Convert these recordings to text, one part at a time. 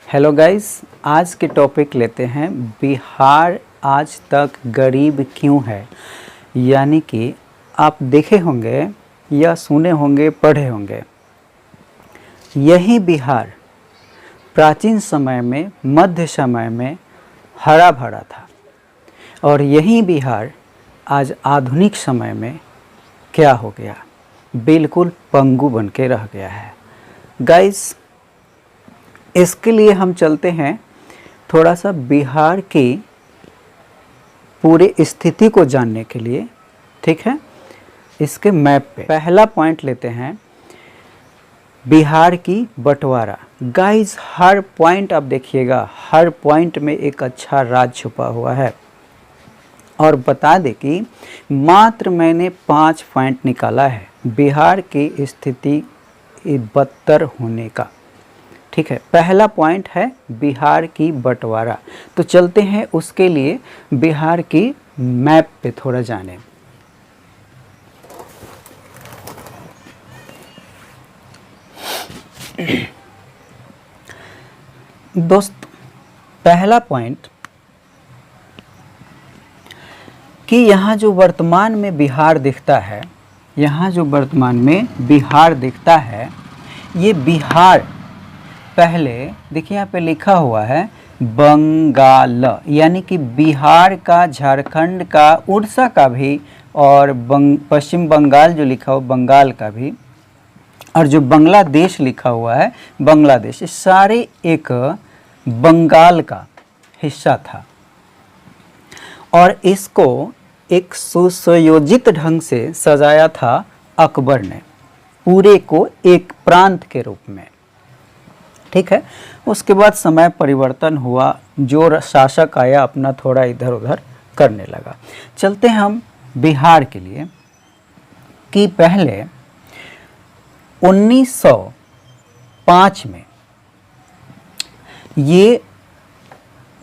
Hello guys, आज के topic लेते हैं बिहार आज तक गरीब क्यों है। यानी कि आप देखे होंगे या सुने होंगे, पढ़े होंगे, यही बिहार प्राचीन समय में, मध्य समय में हरा भरा था और यही बिहार आज आधुनिक समय में क्या हो गया, बिल्कुल पंगु बन के रह गया है। गाइस, इसके लिए हम चलते हैं थोड़ा सा बिहार की पूरी स्थिति को जानने के लिए, ठीक है। इसके मैप पे पहला पॉइंट लेते हैं बिहार की बंटवारा। गाइस, हर पॉइंट आप देखिएगा, हर पॉइंट में एक अच्छा राज छुपा हुआ है। और बता दें कि मात्र मैंने 5 पॉइंट निकाला है बिहार की स्थिति बदतर होने का, ठीक है। पहला पॉइंट है बिहार की बंटवारा। तो चलते हैं उसके लिए बिहार की मैप पे थोड़ा जाने। दोस्त, पहला पॉइंट कि यहाँ जो वर्तमान में बिहार दिखता है, यहाँ जो वर्तमान में बिहार दिखता है, ये बिहार पहले देखिए यहाँ पे लिखा हुआ है बंगाल, यानी कि बिहार का, झारखंड का, उड़ीसा का भी और पश्चिम बंगाल जो लिखा हुआ बंगाल का भी, और जो बांग्लादेश लिखा हुआ है बांग्लादेश, ये सारे एक बंगाल का हिस्सा था। और इसको एक सुसंयोजित ढंग से सजाया था अकबर ने, पूरे को एक प्रांत के रूप में, ठीक है। उसके बाद समय परिवर्तन हुआ, जो शासक आया अपना थोड़ा इधर उधर करने लगा। चलते हैं हम बिहार के लिए कि पहले 1905 में ये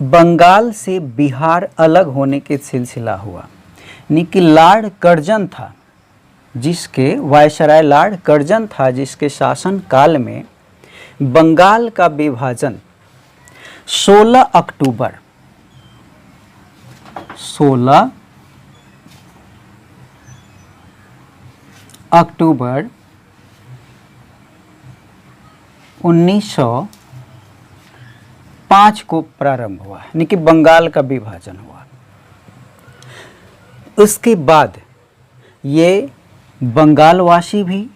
बंगाल से बिहार अलग होने के सिलसिला हुआ। यानी कि लॉर्ड कर्जन था, जिसके वायसराय लॉर्ड कर्जन था, जिसके शासन काल में बंगाल का विभाजन 16 अक्टूबर 1905 को प्रारंभ हुआ, यानी कि बंगाल का विभाजन हुआ। उसके बाद ये बंगालवासी भी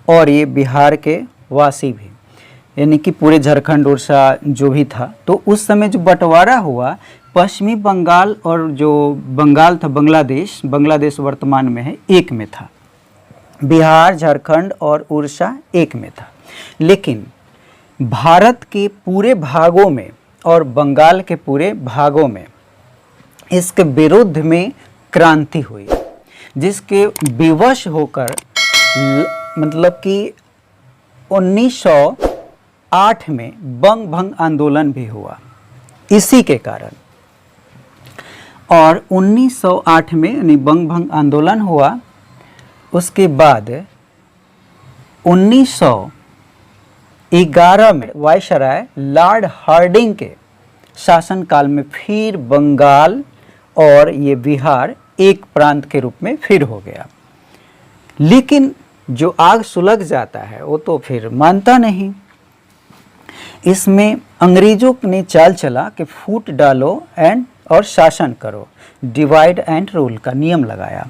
और ये बिहार के वासी भी, यानी कि पूरे झारखंड, उड़ीसा जो भी था, तो उस समय जो बंटवारा हुआ, पश्चिमी बंगाल और जो बंगाल था बांग्लादेश वर्तमान में है, एक में था। बिहार, झारखंड और उड़ीसा एक में था। लेकिन भारत के पूरे भागों में और बंगाल के पूरे भागों में इसके विरुद्ध में क्रांति हुई, जिसके विवश होकर मतलब कि 1908 में बंग भंग आंदोलन भी हुआ इसी के कारण। और 1908 में यानी बंग भंग आंदोलन हुआ। उसके बाद 1911 में वायसराय लॉर्ड हार्डिंग के शासनकाल में फिर बंगाल और ये बिहार एक प्रांत के रूप में फिर हो गया। लेकिन जो आग सुलग जाता है वो तो फिर मानता नहीं। इसमें अंग्रेजों ने चाल चला कि फूट डालो और शासन करो, डिवाइड एंड रूल का नियम लगाया।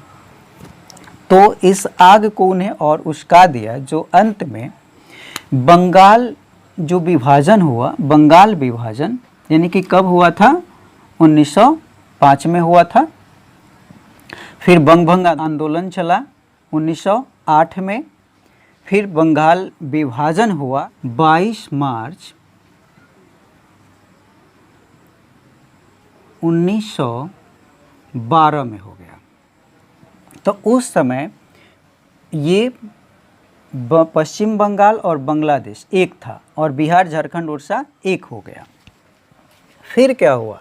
तो इस आग को उन्हें और उस्का दिया, जो अंत में बंगाल जो विभाजन हुआ, बंगाल विभाजन यानी कि कब हुआ था, 1905 में हुआ था। फिर बंग भंग आंदोलन चला 1908 में। फिर बंगाल विभाजन हुआ 22 मार्च 1912 में हो गया। तो उस समय ये पश्चिम बंगाल और बांग्लादेश एक था और बिहार, झारखंड, उड़ीसा एक हो गया। फिर क्या हुआ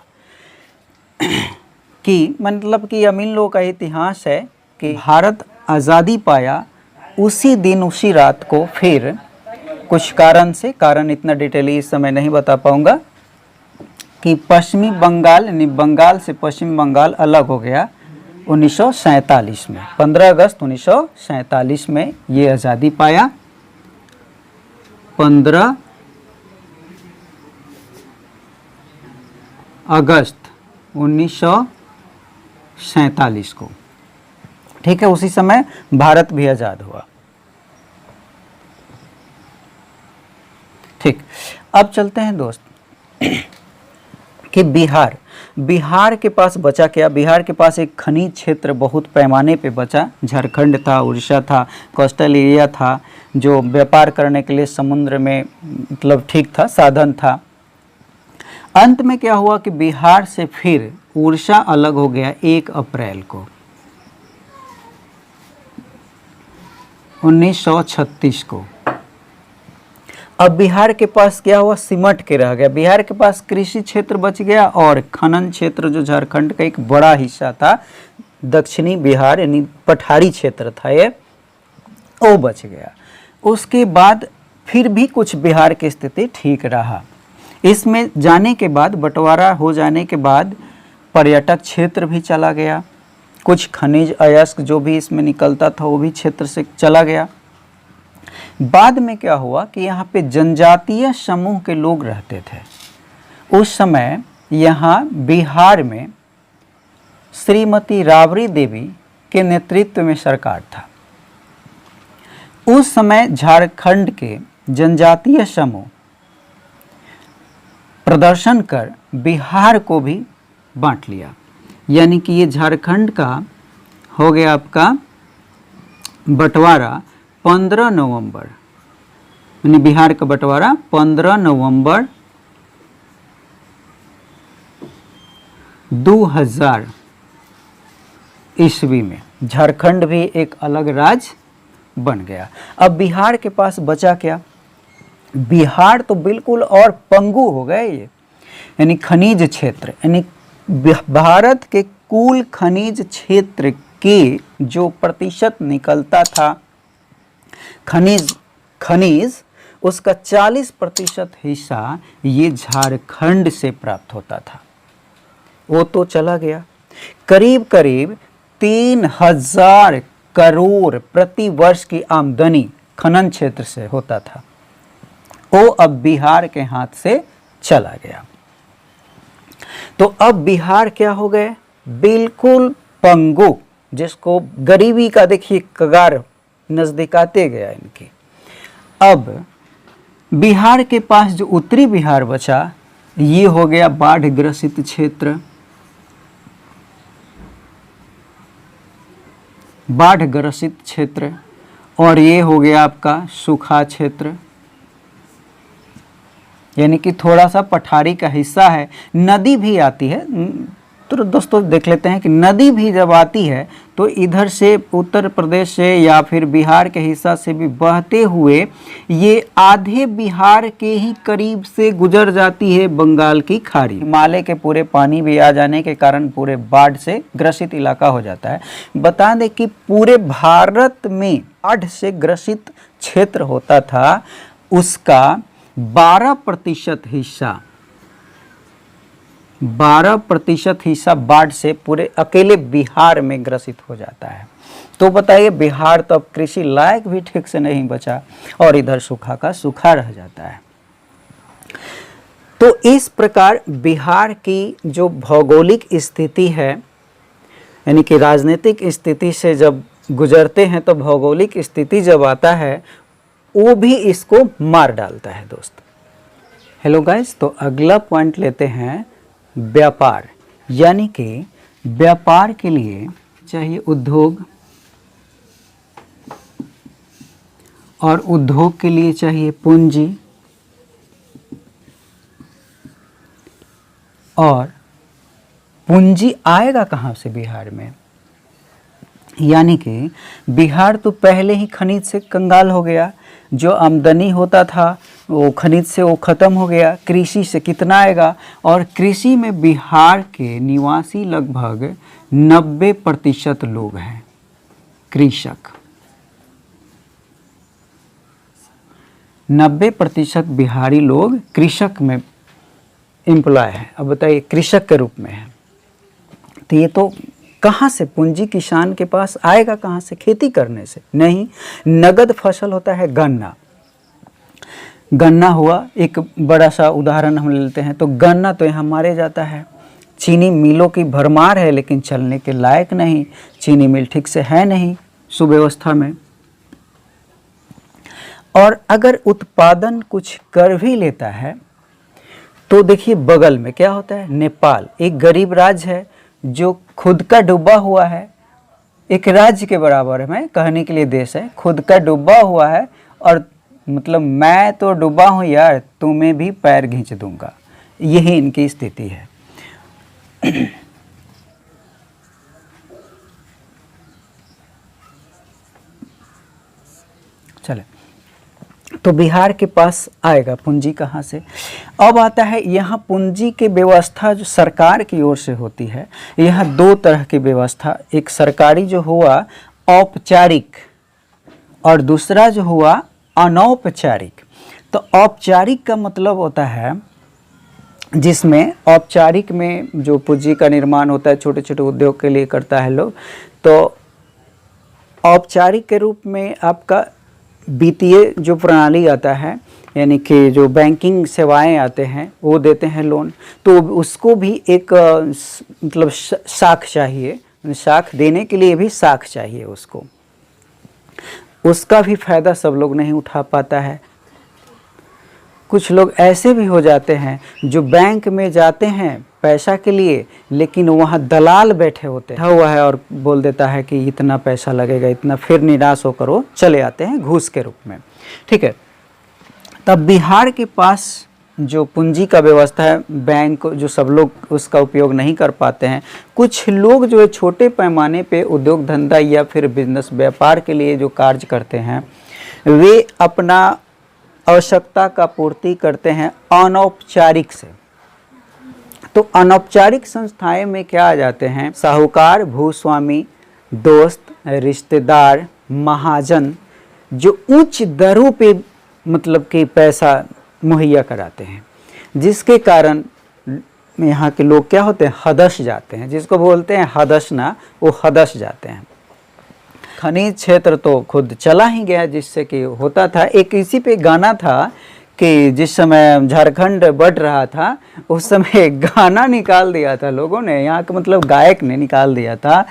कि मतलब कि अमीन लोगों का इतिहास है कि भारत आज़ादी पाया उसी दिन, उसी रात को फिर कुछ कारण से, कारण इतना डिटेली इस समय नहीं बता पाऊंगा, कि पश्चिमी बंगाल यानी बंगाल से पश्चिम बंगाल अलग हो गया 1947 में। 15 अगस्त 1947 में ये आज़ादी पाया। 15 अगस्त 1947 को, ठीक है, उसी समय भारत भी आज़ाद हुआ। ठीक, अब चलते हैं दोस्त कि बिहार के पास बचा क्या। बिहार के पास एक खनिज क्षेत्र बहुत पैमाने पे बचा। झारखंड था, उड़ीसा था, कोस्टल एरिया था, जो व्यापार करने के लिए समुद्र में मतलब ठीक था, साधन था। अंत में क्या हुआ कि बिहार से फिर उड़ीसा अलग हो गया 1 अप्रैल को 1936 को। अब बिहार के पास क्या हुआ, सिमट के रह गया। बिहार के पास कृषि क्षेत्र बच गया और खनन क्षेत्र जो झारखंड का एक बड़ा हिस्सा था, दक्षिणी बिहार यानी पठारी क्षेत्र था ये, वो बच गया। उसके बाद फिर भी कुछ बिहार की स्थिति ठीक रहा। इसमें जाने के बाद, बंटवारा हो जाने के बाद पर्यटक क्षेत्र भी चला गया, कुछ खनिज अयस्क जो भी इसमें निकलता था वो भी क्षेत्र से चला गया। बाद में क्या हुआ कि यहाँ पे जनजातीय समूह के लोग रहते थे। उस समय यहाँ बिहार में श्रीमती राबड़ी देवी के नेतृत्व में सरकार था। उस समय झारखंड के जनजातीय समूह प्रदर्शन कर बिहार को भी बांट लिया, यानी कि ये झारखंड का हो गया आपका बंटवारा 15 नवंबर, यानी बिहार का बंटवारा 15 नवंबर 2000 ईस्वी में झारखंड भी एक अलग राज्य बन गया। अब बिहार के पास बचा क्या, बिहार तो बिल्कुल और पंगु हो गए ये, यानी खनिज क्षेत्र, यानी भारत के कुल खनिज क्षेत्र के जो प्रतिशत निकलता था खनिज उसका 40% हिस्सा ये झारखंड से प्राप्त होता था, वो तो चला गया। करीब करीब 3000 करोड़ प्रति वर्ष की आमदनी खनन क्षेत्र से होता था, वो अब बिहार के हाथ से चला गया। तो अब बिहार क्या हो गए, बिल्कुल पंगु, जिसको गरीबी का देखिए कगार नजदीक आते गया इनके। अब बिहार के पास जो उत्तरी बिहार बचा ये हो गया बाढ़ ग्रसित क्षेत्र, बाढ़ ग्रसित क्षेत्र, और ये हो गया आपका सूखा क्षेत्र, यानी कि थोड़ा सा पठारी का हिस्सा है। नदी भी आती है, तो दोस्तों देख लेते हैं कि नदी भी जब आती है तो इधर से उत्तर प्रदेश से या फिर बिहार के हिस्सा से भी बहते हुए ये आधे बिहार के ही करीब से गुजर जाती है बंगाल की खाड़ी। हिमालय के पूरे पानी भी आ जाने के कारण पूरे बाढ़ से ग्रसित इलाका हो जाता है। बता दें कि पूरे भारत में बाढ़ से ग्रसित क्षेत्र होता था, उसका 12% हिस्सा 12% हिस्सा बाढ़ से पूरे अकेले बिहार में ग्रसित हो जाता है। तो बताइए, बिहार तो अब कृषि लायक भी ठीक से नहीं बचा और इधर सूखा का सूखा रह जाता है। तो इस प्रकार बिहार की जो भौगोलिक स्थिति है, यानी कि राजनीतिक स्थिति से जब गुजरते हैं तो भौगोलिक स्थिति जब आता है वो भी इसको मार डालता है दोस्त। हेलो गाइस, तो अगला पॉइंट लेते हैं व्यापार, यानी कि व्यापार के लिए चाहिए उद्योग और उद्योग के लिए चाहिए पूंजी, और पूंजी आएगा कहाँ से बिहार में, यानी कि बिहार तो पहले ही खनिज से कंगाल हो गया। जो आमदनी होता था वो खनिज से वो ख़त्म हो गया। कृषि से कितना आएगा, और कृषि में बिहार के निवासी लगभग 90% लोग हैं कृषक। 90% बिहारी लोग कृषक में एम्प्लॉय है। अब बताइए कृषक के रूप में है, तो ये तो कहाँ से पूंजी किसान के पास आएगा, कहाँ से? खेती करने से नहीं। नगद फसल होता है गन्ना। गन्ना हुआ एक बड़ा सा उदाहरण हम लेते हैं, तो गन्ना तो यहाँ मारे जाता है। चीनी मिलों की भरमार है लेकिन चलने के लायक नहीं, चीनी मिल ठीक से है नहीं सुव्यवस्था में। और अगर उत्पादन कुछ कर भी लेता है तो देखिए बगल में क्या होता है, नेपाल एक गरीब राज्य है जो खुद का डूबा हुआ है, एक राज्य के बराबर है, मैं कहने के लिए देश है, खुद का डूबा हुआ है और मतलब मैं तो डूबा हूँ यार, तुम्हें भी पैर खींच दूंगा, यही इनकी स्थिति है। चले, तो बिहार के पास आएगा पूंजी कहाँ से? अब आता है यहाँ पूंजी की व्यवस्था जो सरकार की ओर से होती है। यहाँ दो तरह की व्यवस्था, एक सरकारी जो हुआ औपचारिक और दूसरा जो हुआ अनौपचारिक। तो औपचारिक का मतलब होता है जिसमें औपचारिक में जो पूंजी का निर्माण होता है, छोटे छोटे उद्योग के लिए करता है लोग, तो औपचारिक के रूप में आपका वित्तीय जो प्रणाली आता है, यानी कि जो बैंकिंग सेवाएं आते हैं वो देते हैं लोन, तो उसको भी एक मतलब साख चाहिए, साख देने के लिए भी साख चाहिए उसको, उसका भी फायदा सब लोग नहीं उठा पाता है। कुछ लोग ऐसे भी हो जाते हैं जो बैंक में जाते हैं पैसा के लिए, लेकिन वहाँ दलाल बैठे होते हैं हुआ है और बोल देता है कि इतना पैसा लगेगा इतना, फिर निराश होकर वो चले आते हैं घूस के रूप में। ठीक है, तब बिहार के पास जो पूंजी का व्यवस्था है, बैंक जो सब लोग उसका उपयोग नहीं कर पाते हैं। कुछ लोग जो है छोटे पैमाने पे उद्योग धंधा या फिर बिजनेस व्यापार के लिए जो कार्य करते हैं, वे अपना आवश्यकता का पूर्ति करते हैं अनौपचारिक से। तो अनौपचारिक संस्थाएं में क्या आ जाते हैं, साहूकार, भूस्वामी, दोस्त, रिश्तेदार, महाजन, जो उच्च दरों पे मतलब कि पैसा मुहैया कराते हैं, जिसके कारण यहाँ के लोग क्या होते हैं, हदश जाते हैं, जिसको बोलते हैं हदशना, वो हदश जाते हैं। खनिज क्षेत्र तो खुद चला ही गया, जिससे कि होता था, एक इसी पे गाना था कि जिस समय झारखंड बढ़ रहा था उस समय गाना निकाल दिया था लोगों ने, यहाँ के मतलब गायक ने निकाल दिया था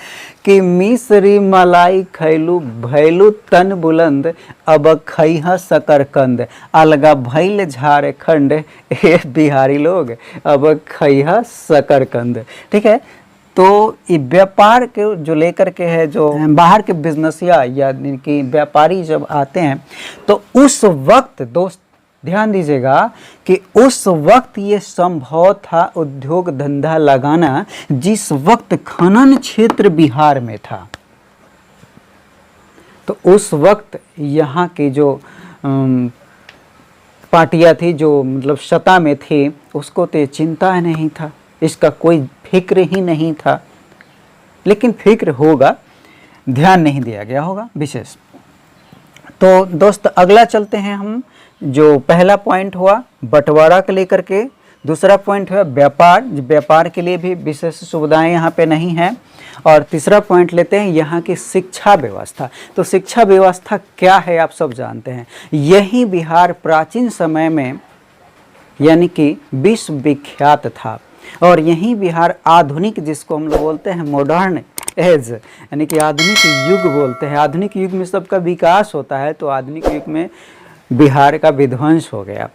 कि मिसरी मलाई खैलू भैलू तन बुलंद अब खैहा शकरकंद अलगा भैल झारखंड ए बिहारी लोग अब खैहा शकरकंद। ठीक है, तो ये व्यापार के जो लेकर के है, जो बाहर के बिजनेसिया यानी कि व्यापारी जब आते हैं, तो उस वक्त दोस्त ध्यान दीजिएगा कि उस वक्त ये संभव था उद्योग धंधा लगाना जिस वक्त खनन क्षेत्र बिहार में था। तो उस वक्त यहाँ की जो पार्टियां थी जो मतलब सत्ता में थी, उसको तो चिंता नहीं था, इसका कोई फिक्र ही नहीं था, लेकिन फिक्र होगा, ध्यान नहीं दिया गया होगा विशेष। तो दोस्त अगला चलते हैं हम, जो पहला पॉइंट हुआ बंटवारा को लेकर के, दूसरा पॉइंट है व्यापार, व्यापार के लिए भी विशेष सुविधाएं यहाँ पे नहीं हैं, और तीसरा पॉइंट लेते हैं यहाँ की शिक्षा व्यवस्था। तो शिक्षा व्यवस्था क्या है आप सब जानते हैं, यही बिहार प्राचीन समय में यानी कि विश्वविख्यात था, और यही बिहार आधुनिक, जिसको हम लोग बोलते हैं मॉडर्न एज, यानी कि आधुनिक युग बोलते हैं, आधुनिक युग में सबका विकास होता है, तो आधुनिक युग में बिहार का विध्वंस हो गया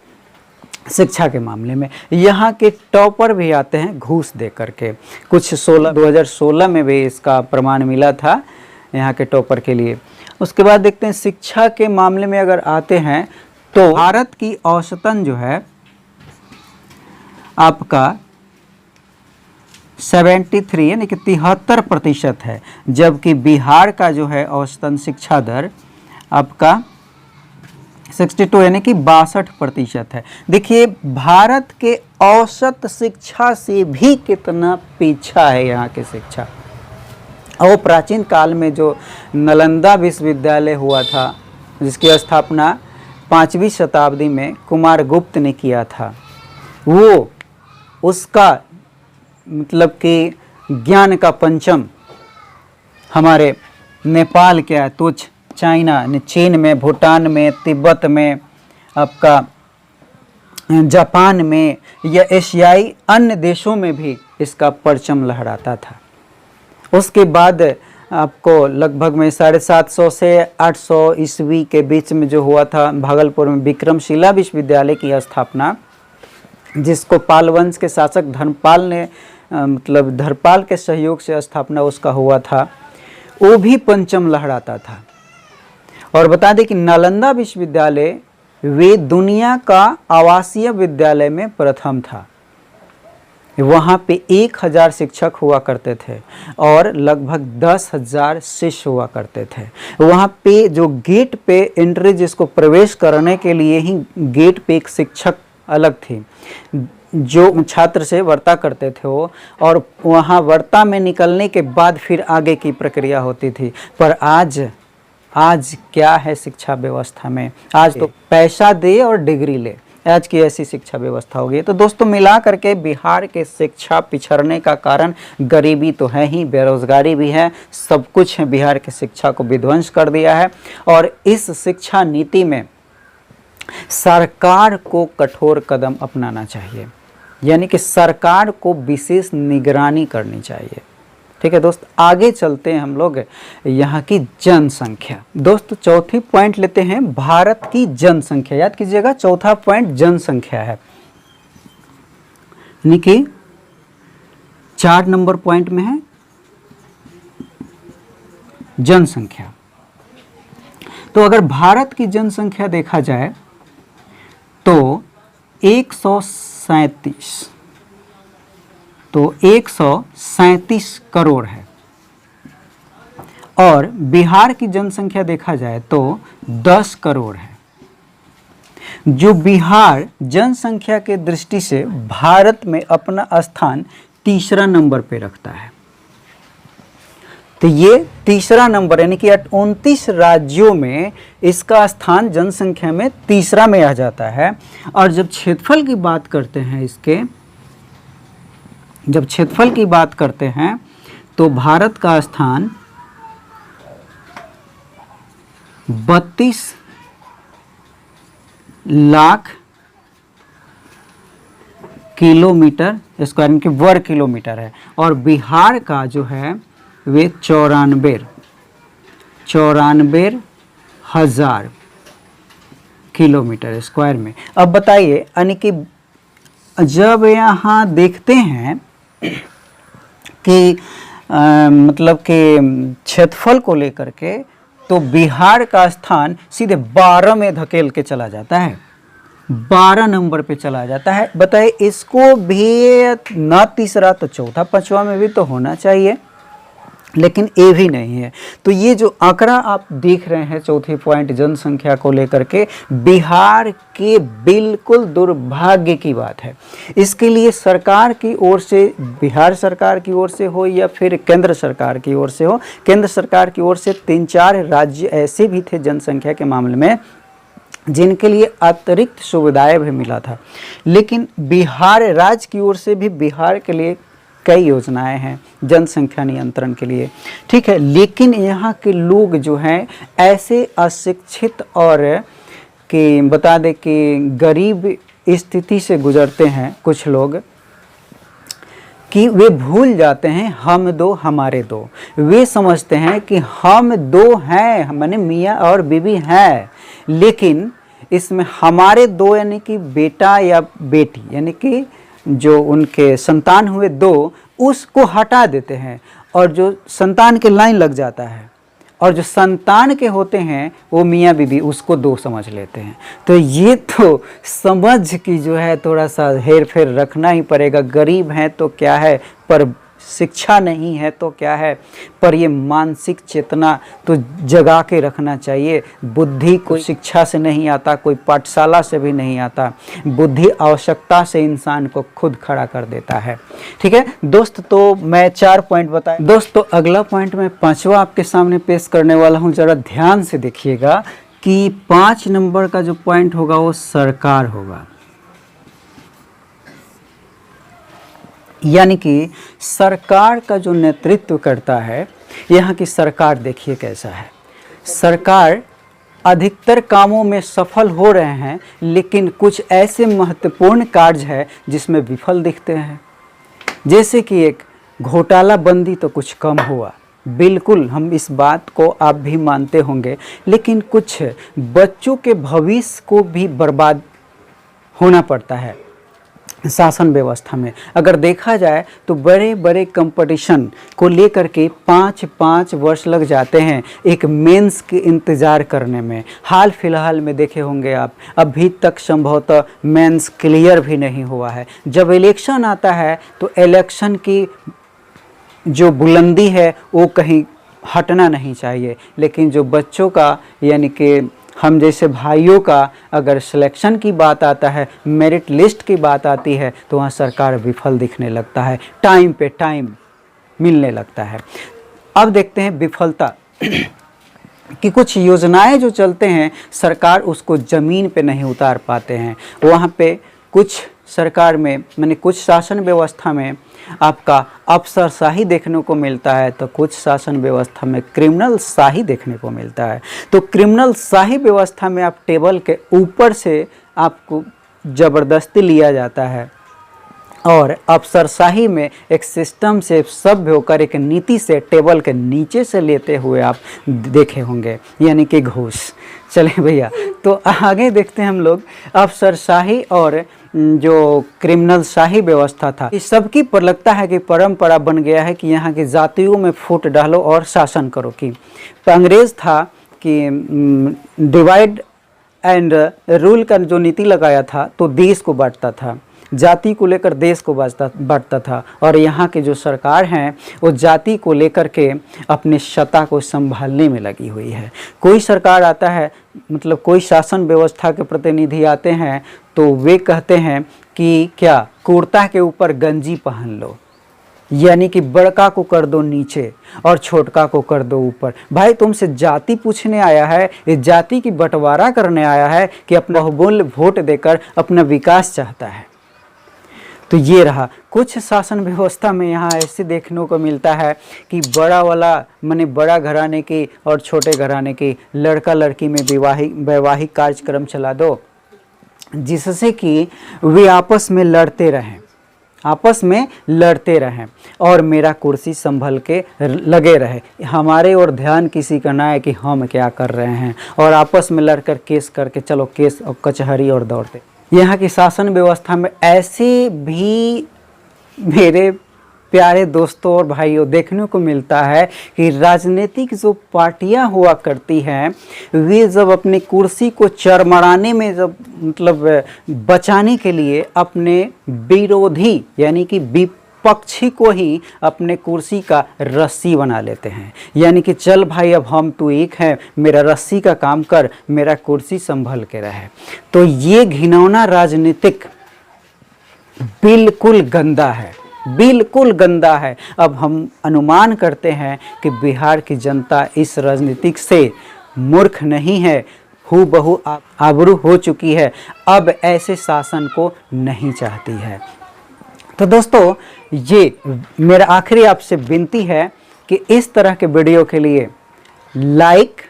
शिक्षा के मामले में। यहाँ के टॉपर भी आते हैं घूस दे करके, कुछ 2016 में भी इसका प्रमाण मिला था यहाँ के टॉपर के लिए। उसके बाद देखते हैं शिक्षा के मामले में अगर आते हैं तो भारत की औसतन जो है आपका 73 यानी कि 73% है, जबकि बिहार का जो है औसतन शिक्षा दर आपका 62 यानी कि 62% है। देखिए भारत के औसत शिक्षा से भी कितना पीछा है यहाँ की शिक्षा। और प्राचीन काल में जो नालंदा विश्वविद्यालय हुआ था, जिसकी स्थापना 5वीं शताब्दी में कुमारगुप्त ने किया था। वो उसका मतलब कि ज्ञान का पंचम हमारे नेपाल के है, तो चाइना, चीन में, भूटान में, तिब्बत में, आपका जापान में या एशियाई अन्य देशों में भी इसका परचम लहराता था। उसके बाद आपको लगभग में 750 से 800 ईस्वी के बीच में जो हुआ था, भागलपुर में विक्रमशिला विश्वविद्यालय की स्थापना, जिसको पाल वंश के शासक धर्मपाल ने मतलब धर्मपाल के सहयोग से स्थापना उसका हुआ था, वो भी पंचम लहराता था। और बता दें कि नालंदा विश्वविद्यालय वे दुनिया का आवासीय विद्यालय में प्रथम था। वहाँ पे 1000 शिक्षक हुआ करते थे और लगभग 10,000 शिष्य हुआ करते थे। वहाँ पे जो गेट पे एंट्री, जिसको प्रवेश करने के लिए ही गेट पे एक शिक्षक अलग थी जो छात्र से वार्ता करते थे वो, और वहाँ वार्ता में निकलने के बाद फिर आगे की प्रक्रिया होती थी। पर आज क्या है शिक्षा व्यवस्था में, आज तो पैसा दे और डिग्री ले, आज की ऐसी शिक्षा व्यवस्था हो गई। तो दोस्तों मिला करके बिहार के शिक्षा पिछड़ने का कारण गरीबी तो है ही, बेरोजगारी भी है, सब कुछ है। बिहार के शिक्षा को विध्वंस कर दिया है और इस शिक्षा नीति में सरकार को कठोर कदम अपनाना चाहिए, यानी कि सरकार को विशेष निगरानी करनी चाहिए। ठीक है दोस्त, आगे चलते हैं हम लोग यहाँ की जनसंख्या। दोस्त चौथी पॉइंट लेते हैं, भारत की जनसंख्या। याद कीजिएगा, चौथा पॉइंट जनसंख्या है, यानी कि 4 नंबर पॉइंट में है जनसंख्या। तो अगर भारत की जनसंख्या देखा जाए तो 137 करोड़ है, और बिहार की जनसंख्या देखा जाए तो 10 करोड़ है। जो बिहार जनसंख्या के दृष्टि से भारत में अपना स्थान तीसरा नंबर पे रखता है। तो ये तीसरा नंबर, यानी कि 29 राज्यों में इसका स्थान जनसंख्या में तीसरा में आ जाता है। और जब क्षेत्रफल की बात करते हैं जब क्षेत्रफल की बात करते हैं तो भारत का स्थान 32 लाख किलोमीटर स्क्वायर, यानी कि वर्ग किलोमीटर है, और बिहार का जो है वे 94,000 किलोमीटर स्क्वायर में। अब बताइए, यानी कि जब यहाँ देखते हैं कि मतलब कि क्षेत्रफल को लेकर के, तो बिहार का स्थान सीधे 12 में धकेल के चला जाता है, 12 नंबर पे चला जाता है। बताइए, इसको भी ना तीसरा तो चौथा पांचवा में भी तो होना चाहिए, लेकिन ये भी नहीं है। तो ये जो आंकड़ा आप देख रहे हैं चौथी पॉइंट जनसंख्या को लेकर के, बिहार के बिल्कुल दुर्भाग्य की बात है। इसके लिए सरकार की ओर से, बिहार सरकार की ओर से हो या फिर केंद्र सरकार की ओर से हो, केंद्र सरकार की ओर से 3-4 राज्य ऐसे भी थे जनसंख्या के मामले में जिनके लिए अतिरिक्त सुविधाएं भी मिला था, लेकिन बिहार राज्य की ओर से भी बिहार के लिए कई योजनाएं हैं जनसंख्या नियंत्रण के लिए। ठीक है, लेकिन यहाँ के लोग जो हैं ऐसे अशिक्षित और कि बता दें कि गरीब स्थिति से गुजरते हैं कुछ लोग, कि वे भूल जाते हैं हम दो हमारे दो। वे समझते हैं कि हम दो हैं, माने मियाँ और बीवी हैं, लेकिन इसमें हमारे दो यानी कि बेटा या बेटी, यानी कि जो उनके संतान हुए दो, उसको हटा देते हैं और जो संतान के लाइन लग जाता है, और जो संतान के होते हैं वो मियाँ बीबी, उसको दो समझ लेते हैं। तो ये तो समझ की जो है थोड़ा सा हेर फेर रखना ही पड़ेगा। गरीब हैं तो क्या है, पर शिक्षा नहीं है तो क्या है, पर ये मानसिक चेतना तो जगा के रखना चाहिए। बुद्धि कोई शिक्षा से नहीं आता, कोई पाठशाला से भी नहीं आता, बुद्धि आवश्यकता से इंसान को खुद खड़ा कर देता है। ठीक है दोस्त, तो मैं 4 पॉइंट बताया दोस्त। तो अगला पॉइंट मैं 5वां आपके सामने पेश करने वाला हूँ, जरा ध्यान से देखिएगा कि 5 नंबर का जो पॉइंट होगा वो सरकार होगा। यानी कि सरकार का जो नेतृत्व करता है, यहाँ की सरकार देखिए कैसा है। सरकार अधिकतर कामों में सफल हो रहे हैं, लेकिन कुछ ऐसे महत्वपूर्ण कार्य है जिसमें विफल दिखते हैं। जैसे कि एक घोटाला बंदी तो कुछ कम हुआ, बिल्कुल हम इस बात को आप भी मानते होंगे, लेकिन कुछ बच्चों के भविष्य को भी बर्बाद होना पड़ता है शासन व्यवस्था में। अगर देखा जाए तो बड़े बड़े कंपटीशन को लेकर के 5-5 वर्ष लग जाते हैं एक मेंस के इंतज़ार करने में। हाल फिलहाल में देखे होंगे आप, अभी तक संभवतः मेंस क्लियर भी नहीं हुआ है। जब इलेक्शन आता है तो इलेक्शन की जो बुलंदी है वो कहीं हटना नहीं चाहिए, लेकिन जो बच्चों का यानी कि हम जैसे भाइयों का अगर सिलेक्शन की बात आता है, मेरिट लिस्ट की बात आती है, तो वहाँ सरकार विफल दिखने लगता है, टाइम पे टाइम मिलने लगता है। अब देखते हैं विफलता कि कुछ योजनाएं जो चलते हैं सरकार उसको ज़मीन पे नहीं उतार पाते हैं। वहाँ पे कुछ सरकार में माने कुछ शासन व्यवस्था में आपका अफसरशाही देखने को मिलता है, तो कुछ शासन व्यवस्था में क्रिमिनल शाही देखने को मिलता है। तो क्रिमिनल शाही व्यवस्था में आप टेबल के ऊपर से आपको ज़बरदस्ती लिया जाता है, और अफसरशाही में एक सिस्टम से सभ्य होकर एक नीति से टेबल के नीचे से लेते हुए आप देखे होंगे, यानी कि घूस। चलें भैया, तो आगे देखते हैं हम लोग अफसरशाही और जो क्रिमिनल शाही व्यवस्था था, इस सब की पर लगता है कि परंपरा बन गया है कि यहाँ की जातियों में फूट डालो और शासन करो। कि अंग्रेज था कि डिवाइड एंड रूल का जो नीति लगाया था तो देश को बांटता था, जाति को लेकर देश को बांटता था, और यहाँ के जो सरकार हैं वो जाति को लेकर के अपनी सत्ता को संभालने में लगी हुई है। कोई सरकार आता है, मतलब कोई शासन व्यवस्था के प्रतिनिधि आते हैं तो वे कहते हैं कि क्या कुर्ता के ऊपर गंजी पहन लो, यानी कि बड़का को कर दो नीचे और छोटका को कर दो ऊपर। भाई तुमसे जाति पूछने आया है, इस जाति की बंटवारा करने आया है कि अपना बहुमूल्य वोट देकर अपना विकास चाहता है। तो ये रहा कुछ शासन व्यवस्था में यहाँ ऐसे देखने को मिलता है कि बड़ा वाला माने बड़ा घराने की और छोटे घराने की लड़का लड़की में वैवाहिक कार्यक्रम चला दो, जिससे कि वे आपस में लड़ते रहें और मेरा कुर्सी संभल के लगे रहे, हमारे और ध्यान किसी का ना है कि हम क्या कर रहे हैं, और आपस में लड़कर केस करके चलो केस और कचहरी और दौड़ते। यहाँ की शासन व्यवस्था में ऐसे भी मेरे प्यारे दोस्तों और भाइयों देखने को मिलता है कि राजनीतिक जो पार्टियां हुआ करती हैं वे जब अपनी कुर्सी को चरमराने में जब मतलब बचाने के लिए अपने विरोधी यानी कि विपक्षी को ही अपने कुर्सी का रस्सी बना लेते हैं, यानी कि चल भाई अब हम तू एक है, मेरा रस्सी का काम कर, मेरा कुर्सी संभल के रहे। तो ये घिनौना राजनीतिक बिल्कुल गंदा है। अब हम अनुमान करते हैं कि बिहार की जनता इस राजनीतिक से मूर्ख नहीं है, हूबहू आबरू हो चुकी है, अब ऐसे शासन को नहीं चाहती है। तो दोस्तों ये मेरा आखिरी आपसे विनती है कि इस तरह के वीडियो के लिए लाइक,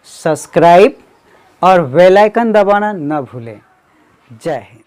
सब्सक्राइब और बेल आइकन दबाना न भूलें। जय हिंद।